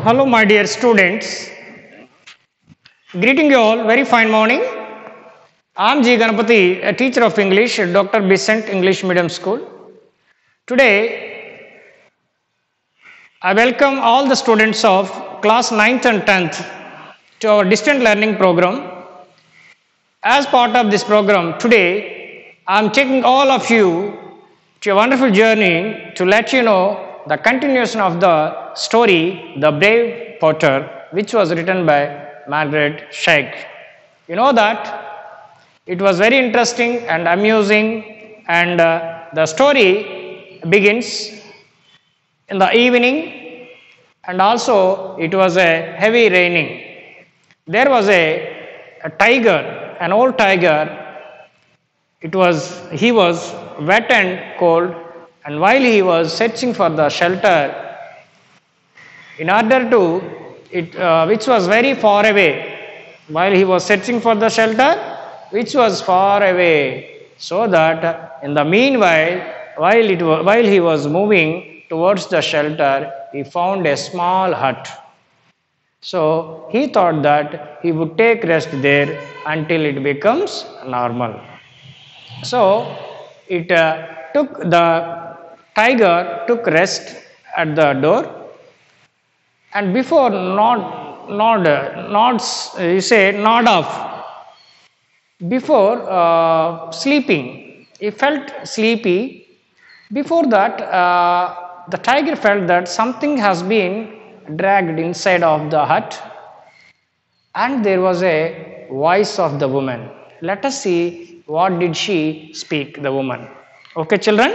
Hello, my dear students. Greeting you all. Very fine morning. I am G. Ganapati, a teacher of English at Dr. Besant English Medium School. Today, I welcome all the students of class 9th and 10th to our distant learning program. As part of this program, today, I am taking all of you to a wonderful journey to let you know the continuation of the story, The Brave Potter, which was written by Margaret Shake. You know that it was very interesting and amusing, and the story begins in the evening, and also it was a heavy raining. There was a tiger, an old tiger. He was wet and cold, and while he was searching for the shelter, in order to which was very far away, while he was searching for the shelter, which was far away, so that in the meanwhile, while he was moving towards the shelter, he found a small hut. So he thought that he would take rest there until it becomes normal. So the tiger took rest at the door, and before before sleeping, he felt sleepy. Before that, the tiger felt that something has been dragged inside of the hut, and there was a voice of the woman. Let us see what did she speak, the woman. Okay, children?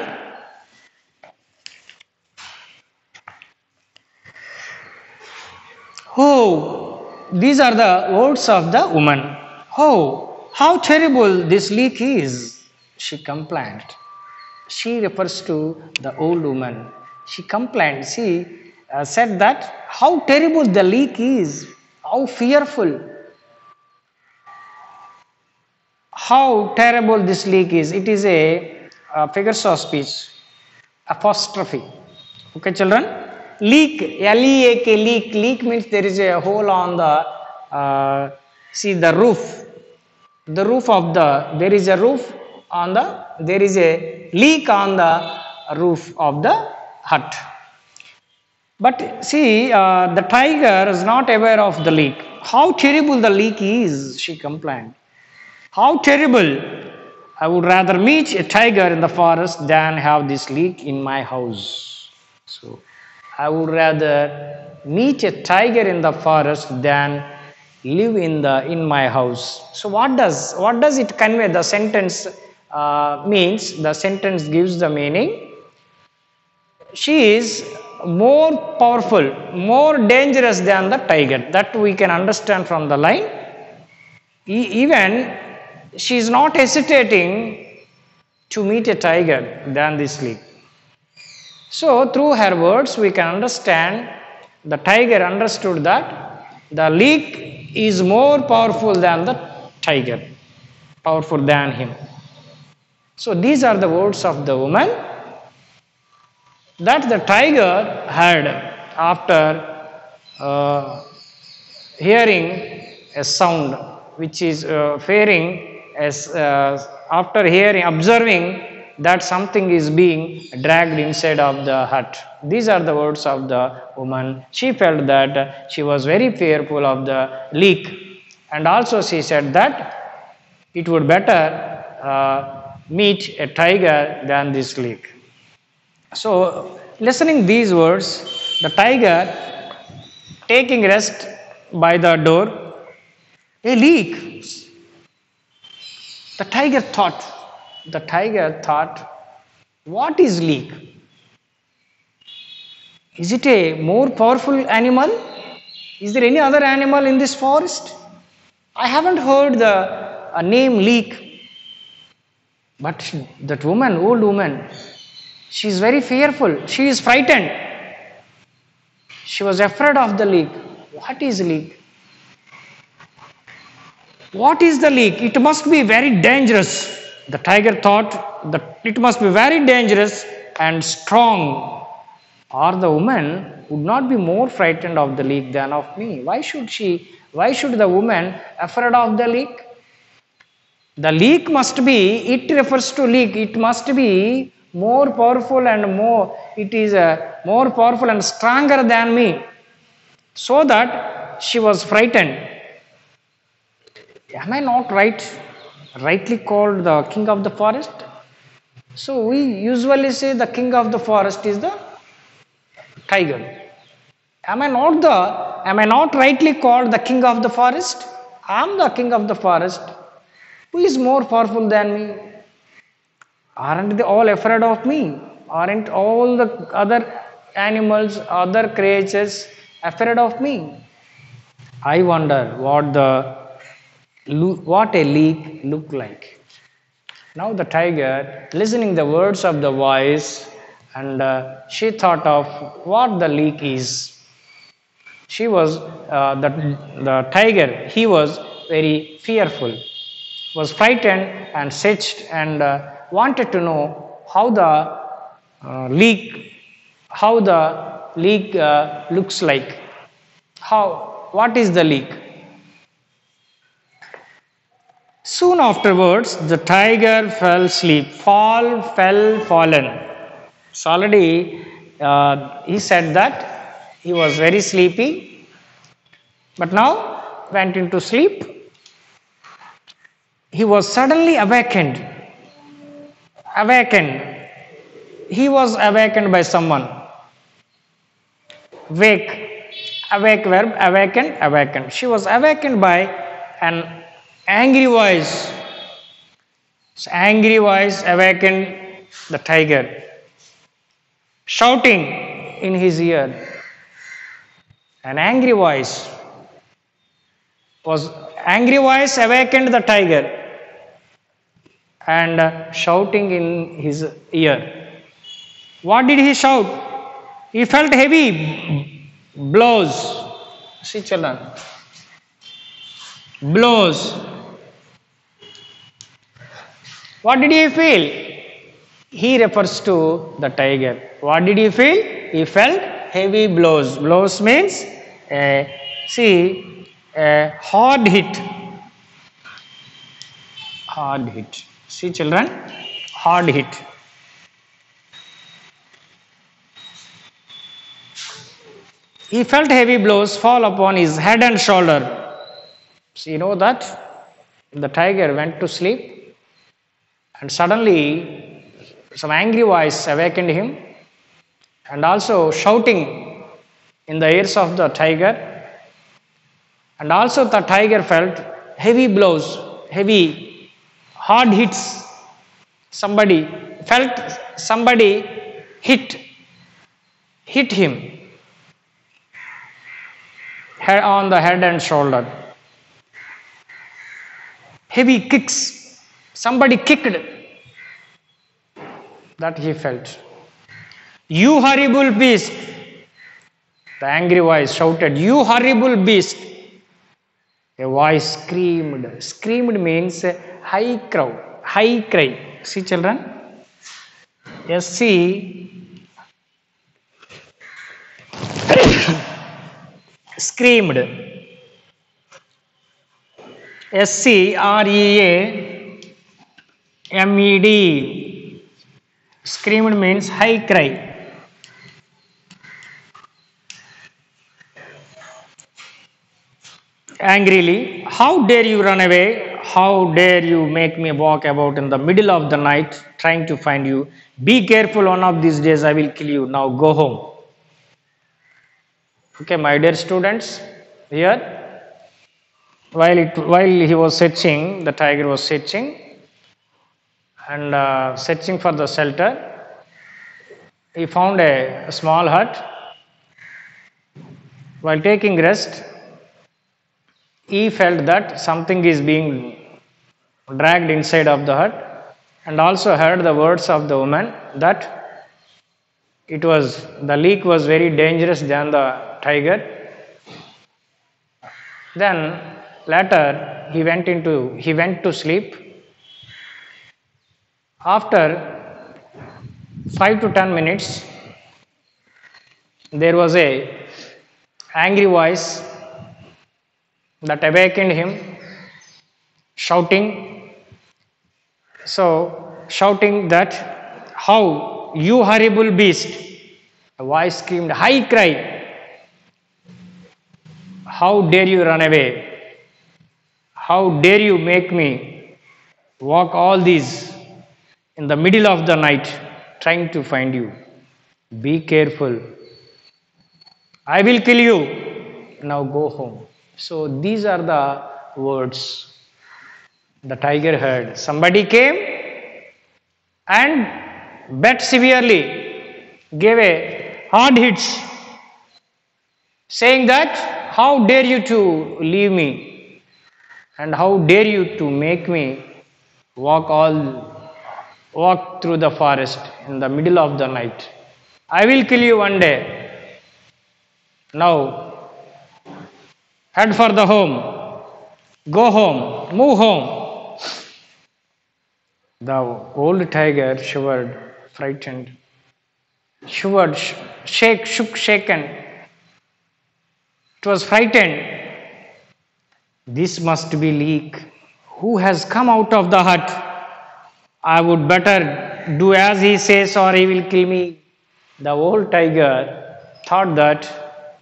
Oh, these are the words of the woman. Oh, how terrible this leak is, she complained. She refers to the old woman. She complained. She said that how terrible the leak is, how fearful, how terrible this leak is. It is a figure of speech, apostrophe. Okay, children? Leak, L-E-A-K, leak. Leak means there is a hole on the, the roof. The roof of there is a roof on there is a leak on the roof of the hut. But see, the tiger is not aware of the leak. How terrible the leak is, she complained. How terrible. I would rather meet a tiger in the forest than have this leak in my house. So, I would rather meet a tiger in the forest than live in my house. So what does it convey? The sentence means, the sentence gives the meaning. She is more powerful, more dangerous than the tiger. That we can understand from the line. Even she is not hesitating to meet a tiger than this leak. So, through her words, we can understand the tiger understood that the leak is more powerful than the tiger, powerful than him. So, these are the words of the woman that the tiger heard after hearing a sound, which is fearing as after observing that something is being dragged inside of the hut. These are the words of the woman. She felt that she was very fearful of the leak, and also she said that it would better meet a tiger than this leak. So, listening these words, the tiger taking rest by the door, a leak. The tiger thought, what is leak? Is it a more powerful animal? Is there any other animal in this forest? I haven't heard the name leak. But that woman, old woman, she is very fearful. She is frightened. She was afraid of the leak. What is leak? What is the leak? It must be very dangerous. The tiger thought that it must be very dangerous and strong, or the woman would not be more frightened of the leak than of me. Why should the woman afraid of the leak? The leak must be, it refers to leak, it must be more powerful and it is more powerful and stronger than me. So that she was frightened. Am I not rightly called the king of the forest? So we usually say the king of the forest is the tiger. Am I not rightly called the king of the forest? I am the king of the forest. Who is more powerful than me? Aren't they all afraid of me? Aren't all the other animals, other creatures afraid of me? I wonder what a leak looked like. Now the tiger, listening the words of the voice, and she thought of what the leak is. She was the tiger. He was very fearful, was frightened and sitched, and wanted to know how the leak looks like. What is the leak? Soon afterwards, the tiger fell asleep. Fallen. So already he said that he was very sleepy, but now went into sleep. He was suddenly awakened. He was awakened by someone. Awake verb, awakened. She was awakened by an angry voice. So angry voice awakened the tiger, shouting in his ear. An angry voice awakened the tiger and shouting in his ear. What did he shout? He felt heavy blows. See children. Blows. What did he feel? He refers to the tiger. What did he feel? He felt heavy blows. Blows means a hard hit. Hard hit. See children, hard hit. He felt heavy blows fall upon his head and shoulder. So you know that the tiger went to sleep and suddenly some angry voice awakened him, and also shouting in the ears of the tiger, and also the tiger felt heavy blows, heavy hard hits. Somebody hit him on the head and shoulder. Heavy kicks. Somebody kicked. That he felt. You horrible beast. The angry voice shouted, you horrible beast. A voice screamed. Screamed means high cry. See children? Screamed. SCREAMED. Screamed means high cry. Angrily, how dare you run away? How dare you make me walk about in the middle of the night trying to find you? Be careful, one of these days I will kill you. Now go home. Okay, my dear students, here while he was searching, the tiger was searching and searching for the shelter. He found a small hut. While taking rest, he felt that something is being dragged inside of the hut, and also heard the words of the woman that the leak was very dangerous than the tiger. Then later he went to sleep. After 5 to 10 minutes, there was a angry voice that awakened him, shouting. So, shouting that, "How, you horrible beast!" A voice screamed, "High cry! How dare you run away? How dare you make me walk all these in the middle of the night trying to find you? Be careful. I will kill you. Now go home." So these are the words the tiger heard. Somebody came and bet severely, gave a hard hits, saying that, "How dare you to leave me, and how dare you to make me walk through the forest in the middle of the night? I will kill you one day. Now head for the home. Go home. Move home." The old tiger shivered, frightened, shaken. It was frightened. This must be Leek. Who has come out of the hut? I would better do as he says or he will kill me. The old tiger thought that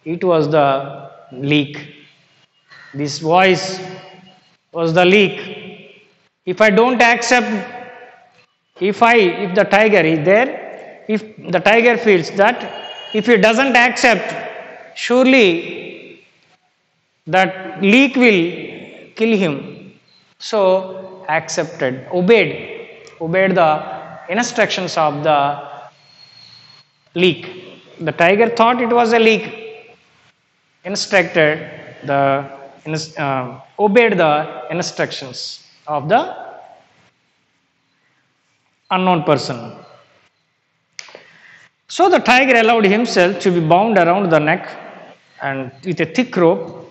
it was the Leek. This voice was the Leek. If I don't accept, if the tiger is there, if the tiger feels that if he doesn't accept, surely that Leek will kill him. So accepted, obeyed the instructions of the Leek. The tiger thought it was a Leek. Obeyed the instructions of the unknown person. So the tiger allowed himself to be bound around the neck and with a thick rope.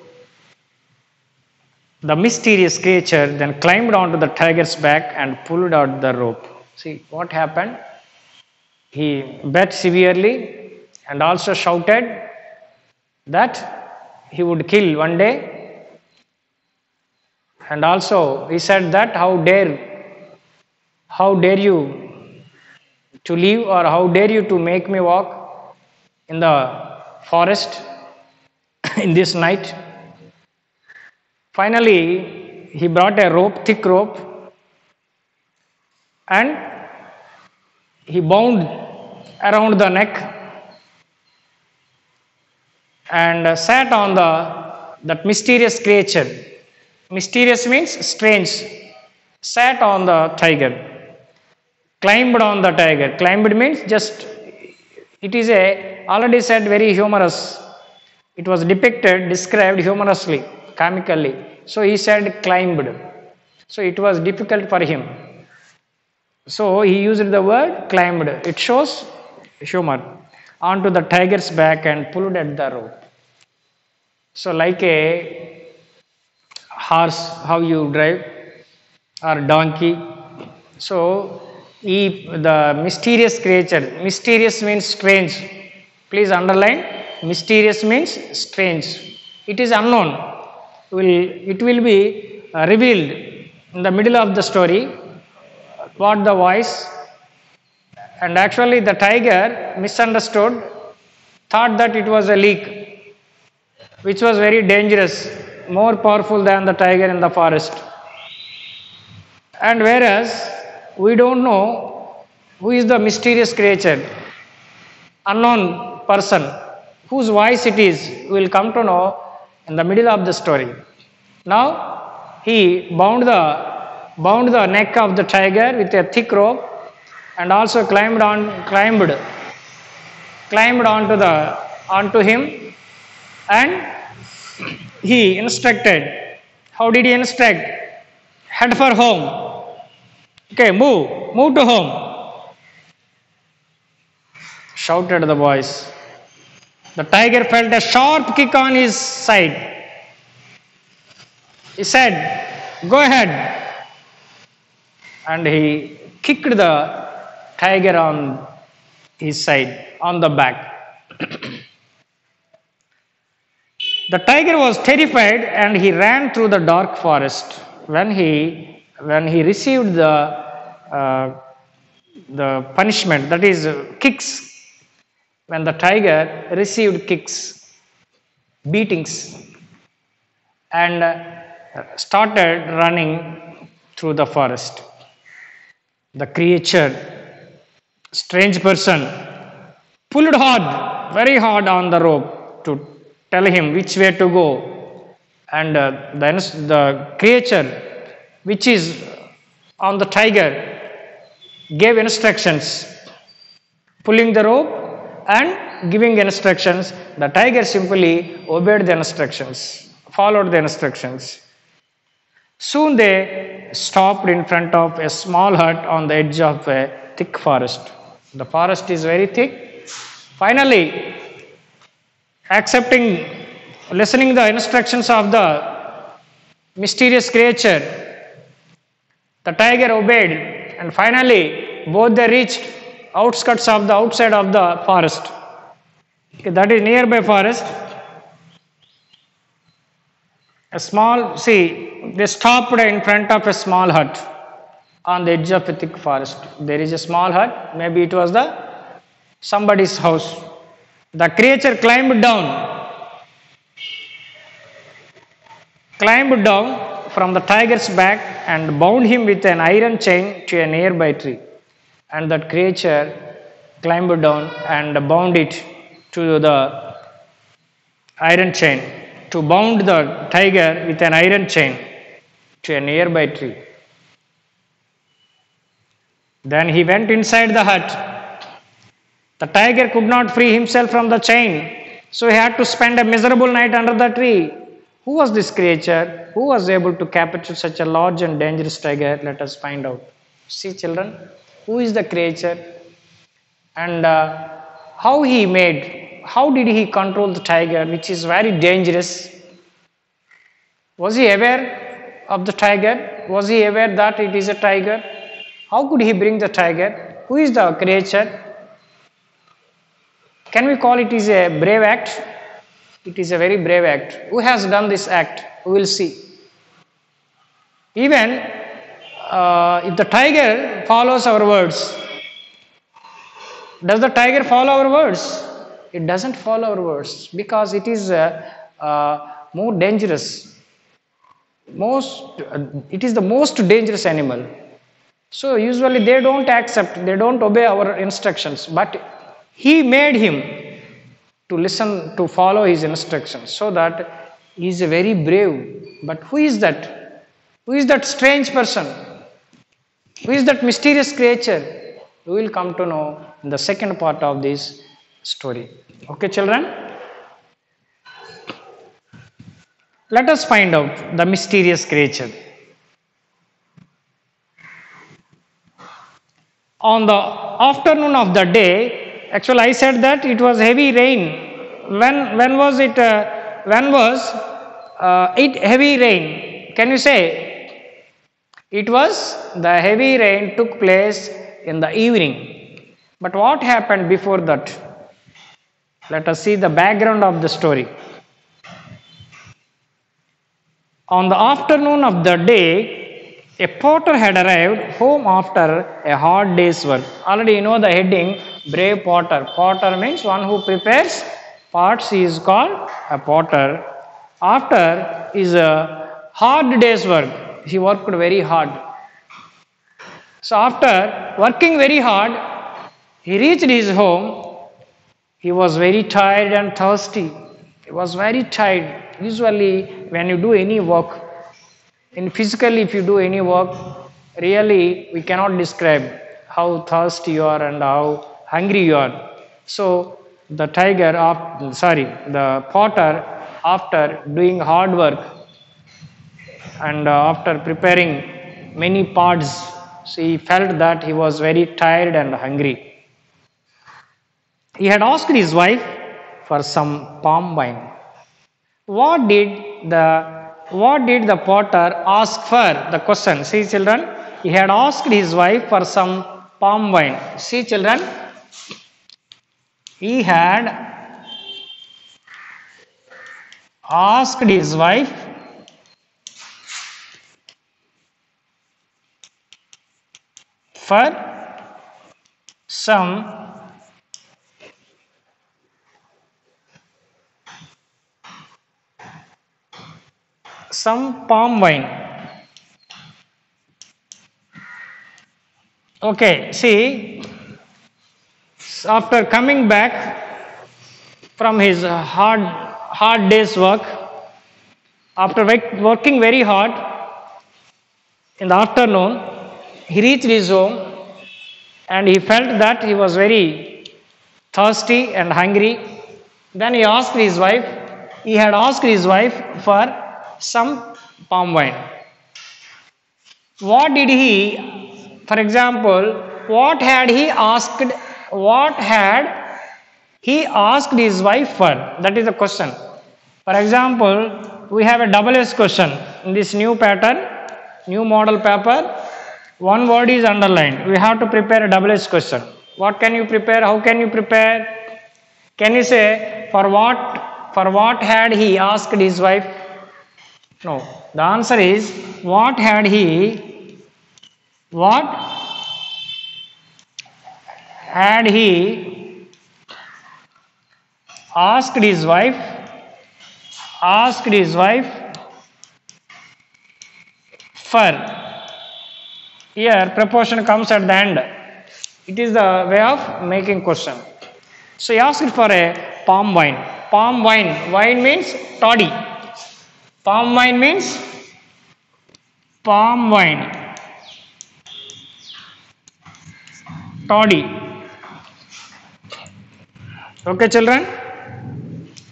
The mysterious creature then climbed onto the tiger's back and pulled out the rope. See what happened? He bet severely and also shouted that he would kill one day. And also he said that, how dare you to leave, or how dare you to make me walk in the forest in this night. Finally, he brought a rope, thick rope, and he bound around the neck and sat on that mysterious creature. Mysterious means strange. Sat on the tiger. Climbed on the tiger. Climbed means just, it is already said, very humorous. It was described humorously, comically. So he said climbed. So it was difficult for him. So he used the word climbed. It shows humor. Onto the tiger's back and pulled at the rope. So like a horse, how you drive, or donkey. So the mysterious creature, mysterious means strange. Please underline, mysterious means strange. It is unknown. It will be revealed in the middle of the story what the voice. And actually the tiger misunderstood, thought that it was a Leek, which was very dangerous, more powerful than the tiger in the forest. And whereas we don't know who is the mysterious creature, unknown person, whose voice it is, we will come to know in the middle of the story. Now he bound the neck of the tiger with a thick rope and also climbed onto him, and he instructed. How did he instruct? Head for home. Okay, move to home, shouted the voice. The tiger felt a sharp kick on his side. He said, "Go ahead." And he kicked the tiger on his side, on the back. The tiger was terrified and he ran through the dark forest. When he received the punishment, that is kicks, when the tiger received kicks, beatings, and started running through the forest, the creature, strange person, pulled hard, very hard on the rope to tell him which way to go. And the creature, which is on the tiger, gave instructions, pulling the rope and giving instructions. The tiger simply obeyed the instructions, followed the instructions. Soon they stopped in front of a small hut on the edge of a thick forest. The forest is very thick. Finally, listening the instructions of the mysterious creature, the tiger obeyed, and finally both they reached outside of the forest. Okay, that is nearby forest. They stopped in front of a small hut on the edge of a thick forest. There is a small hut, maybe it was somebody's house. The creature climbed down from the tiger's back and bound him with an iron chain to a nearby tree. And that creature climbed down and bound it to the iron chain, to bound the tiger with an iron chain to a nearby tree. Then he went inside the hut. The tiger could not free himself from the chain, so he had to spend a miserable night under the tree. Who was this creature? Who was able to capture such a large and dangerous tiger? Let us find out. See, children, who is the creature? And how did he control the tiger, which is very dangerous? Was he aware of the tiger? Was he aware that it is a tiger? How could he bring the tiger? Who is the creature? Can we call it is a brave act? It is a very brave act. Who has done this act? We will see. Even if the tiger follows our words, does the tiger follow our words? It doesn't follow our words because it is more dangerous. It is the most dangerous animal. So usually they don't obey our instructions. But he made him to listen, to follow his instructions, so that he is a very brave. But who is that? Who is that strange person? Who is that mysterious creature? We will come to know in the second part of this story. Okay, children? Let us find out the mysterious creature. On the afternoon of the day, actually I said that it was heavy rain. When was it? When was it heavy rain? Can you say? It was the heavy rain took place in the evening. But what happened before that? Let us see the background of the story. On the afternoon of the day, a potter had arrived home after a hard day's work. Already you know the heading, brave potter. Potter means one who prepares pots. He is called a potter. After is a hard day's work. He worked very hard. So after working very hard, he reached his home. He was very tired and thirsty. He was very tired. Usually when you do any work, physically if you do any work, really we cannot describe how thirsty you are and how hungry you are. So the potter, after doing hard work and after preparing many pots, so he felt that he was very tired and hungry. He had asked his wife for some palm wine. What did the potter ask for? The question. See, children, he had asked his wife for some palm wine. See, children, he had asked his wife for some palm wine. Okay, see, after coming back from his hard day's work, after working very hard in the afternoon, he reached his home and he felt that he was very thirsty and hungry. Then he asked his wife, he had asked his wife for some palm wine. What did he, for example, what had he asked his wife for? That is the question. For example, we have a double S question in this new pattern, new model paper. One word is underlined. We have to prepare a double S question. What can you prepare? How can you prepare? Can you say for what had he asked his wife? No. The answer is what had he asked his wife for? Here preposition comes at the end. It is the way of making question. So he asked for a palm wine. Palm wine. Wine means toddy. Palm wine means palm wine. Toddy. Okay, children?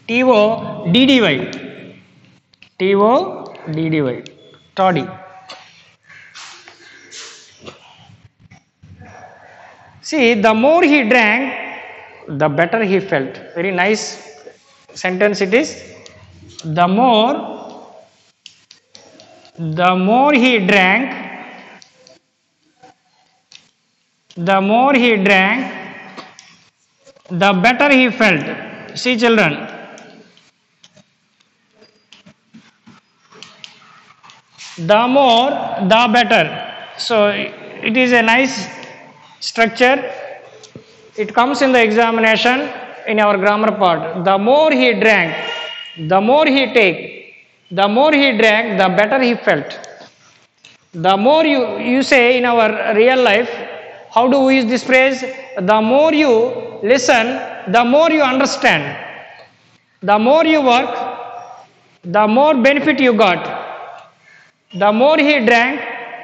T-O-D-D-Y. T-O-D-D-Y. Toddy. See, the more he drank, the better he felt. Very nice sentence it is. The more he drank, the better he felt. See, children. The more, the better. So, it is a nice structure. It comes in the examination in our grammar part. The more he drank, the more he drank, the better he felt. The more you say in our real life, how do we use this phrase? The more you listen, the more you understand. The more you work, the more benefit you got. The more he drank,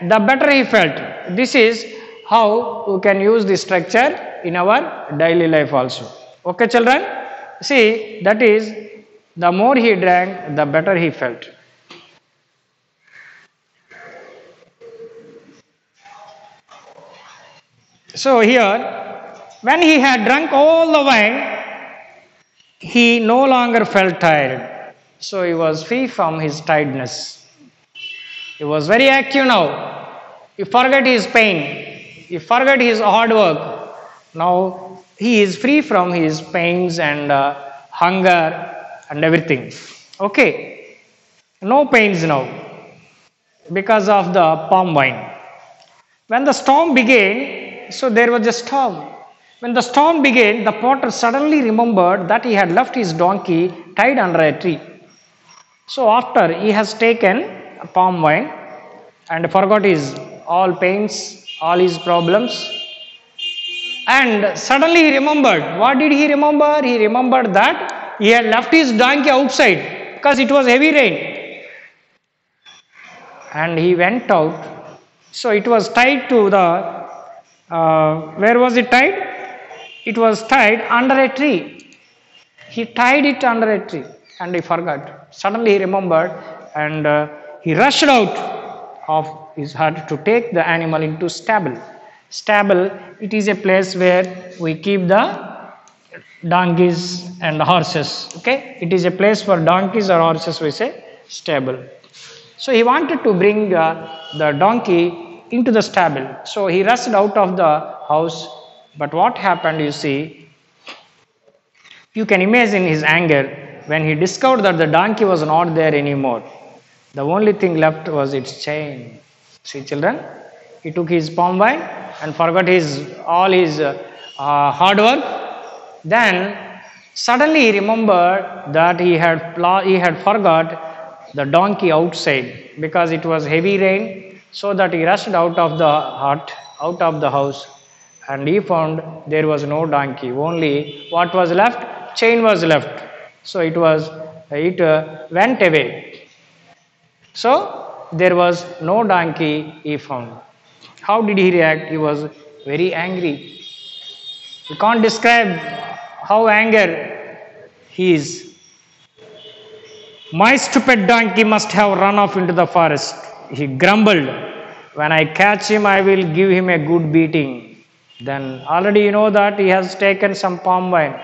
the better he felt. This is how we can use this structure in our daily life also. Okay, children? See, that is, the more he drank, the better he felt. So here, when he had drunk all the wine, he no longer felt tired. So he was free from his tiredness. He was very active now. He forgot his pain. He forgot his hard work. Now he is free from his pains and hunger and everything. Okay. No pains now because of the palm wine. When the storm began, so there was a storm. When the storm began, the potter suddenly remembered that he had left his donkey tied under a tree. So after he has taken palm wine and forgot his all pains, all his problems, and suddenly he remembered. What did he remember? He remembered that he had left his donkey outside because it was heavy rain. And he went out. So it was tied to the, where was it tied? It was tied under a tree. He tied it under a tree and he forgot. Suddenly he remembered and he rushed out of his hut to take the animal into stable. Stable, it is a place where we keep the donkeys and horses. Okay, it is a place for donkeys or horses. We say stable. So he wanted to bring the donkey into the stable. So he rushed out of the house. But what happened? You see, you can imagine his anger. when he discovered that the donkey was not there anymore, the only thing left was its chain. See, children, he took his palm wine and forgot all his hard work. Then suddenly he remembered that he had forgot the donkey outside because it was heavy rain, so that he rushed out of the hut, out of the house, and he found there was no donkey. Only what was left? Chain was left. So it went away. So there was no donkey he found. How did he react? He was very angry. We can't describe how anger he is. My stupid donkey must have run off into the forest. He grumbled. When I catch him, I will give him a good beating. Then already you know that he has taken some palm wine.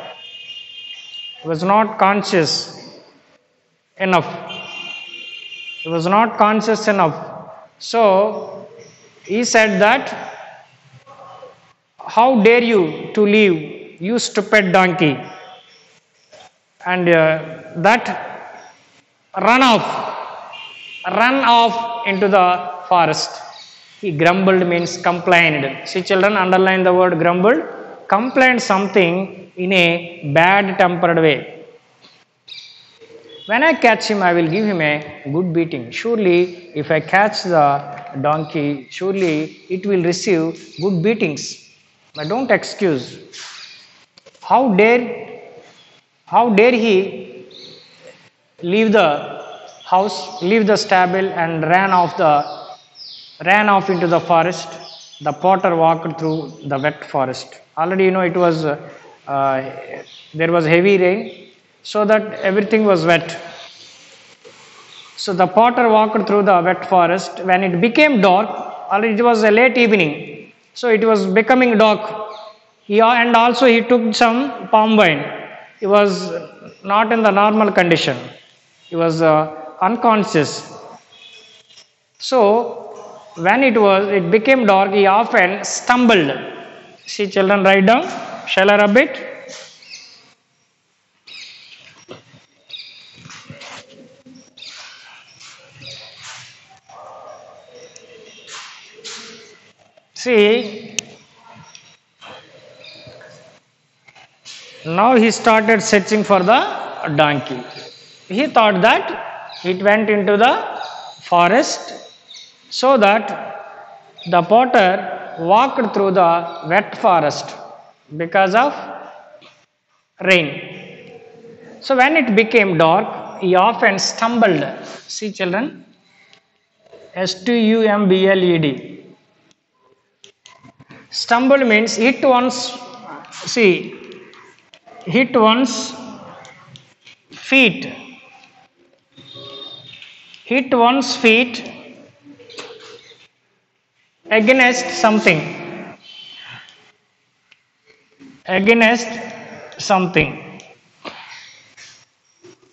He was not conscious enough. He was not conscious enough. So he said that, how dare you to leave, you stupid donkey? And that run off into the forest. He grumbled means complained. See, children, underline the word grumbled. Complained something in a bad tempered way. When I catch him, I will give him a good beating. Surely, if I catch the donkey, surely it will receive good beatings. But don't excuse. How dare he leave the house, leave the stable, and ran off into the forest? The potter walked through the wet forest. Already you know it was there was heavy rain, so that everything was wet. So the potter walked through the wet forest. When it became dark, already it was a late evening, so it was becoming dark. And also he took some palm wine. He was not in the normal condition. He was unconscious. So when it became dark, he often stumbled. See, children, write down. Shall I rub it? See, now he started searching for the donkey. He thought that it went into the forest, so that the potter walked through the wet forest because of rain. So when it became dark, he often stumbled. See, children, STUMBLED. Stumble means hit one's feet. Hit one's feet against something.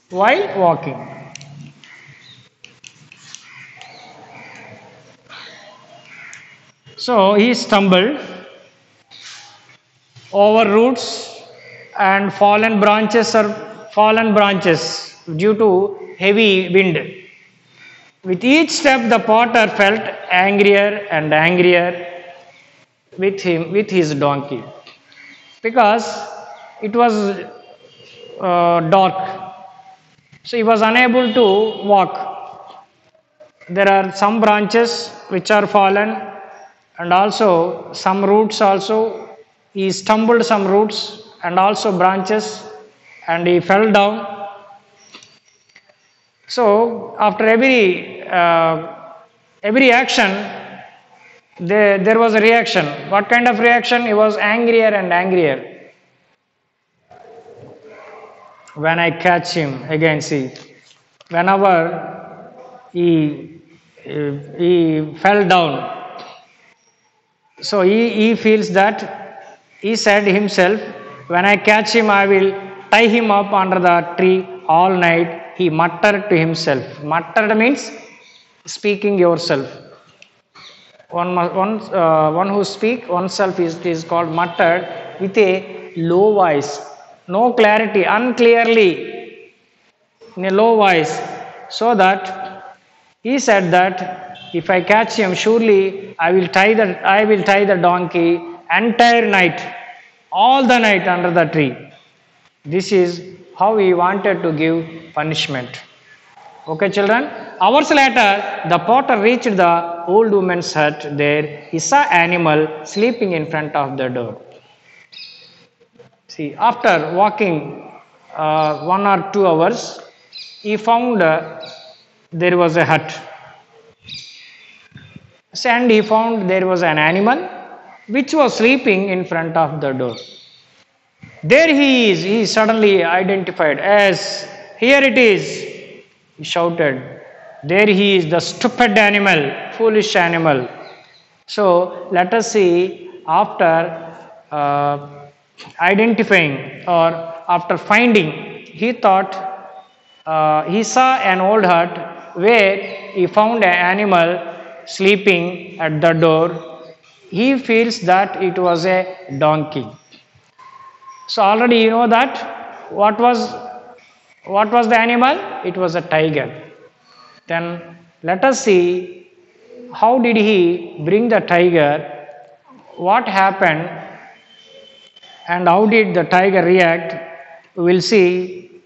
While walking. So he stumbled over roots and fallen branches due to heavy wind. With each step, the potter felt angrier and angrier with his donkey, because it was dark. So he was unable to walk. There are some branches which are fallen, and also some roots also. He stumbled some roots and also branches, and he fell down. So after every action, there was a reaction. What kind of reaction? He was angrier and angrier. When I catch him, again see, whenever he fell down, so he feels that, he said himself, when I catch him, I will tie him up under the tree all night. He muttered to himself. Muttered means speaking yourself. One who speaks oneself is called muttered, with a low voice, no clarity, unclearly. in a low voice, so that he said that if I catch him, surely I will tie the donkey entire night, all the night under the tree. This is how he wanted to give punishment. Okay, children. Hours later, the potter reached the old woman's hut. There, he saw animal sleeping in front of the door. See, after walking 1 or 2 hours, he found there was a hut. And he found there was an animal which was sleeping in front of the door. There he is, he suddenly identified as, here it is, he shouted. There he is, the stupid animal, foolish animal. So let us see, after identifying or after finding, he thought he saw an old hut where he found an animal sleeping at the door. He feels that it was a donkey. So already you know that what was the animal? It was a tiger. Then let us see how did he bring the tiger, what happened, and how did the tiger react. We will see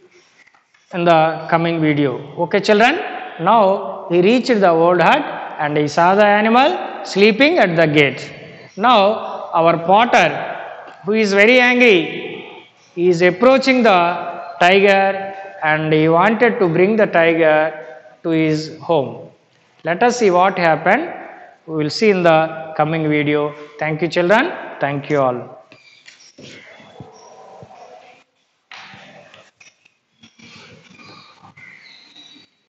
in the coming video. Okay, children. Now he reached the old hut and he saw the animal sleeping at the gate. Now our potter, who is very angry, he is approaching the tiger and he wanted to bring the tiger to his home. Let us see what happened. We will see in the coming video. Thank you, children. Thank you all.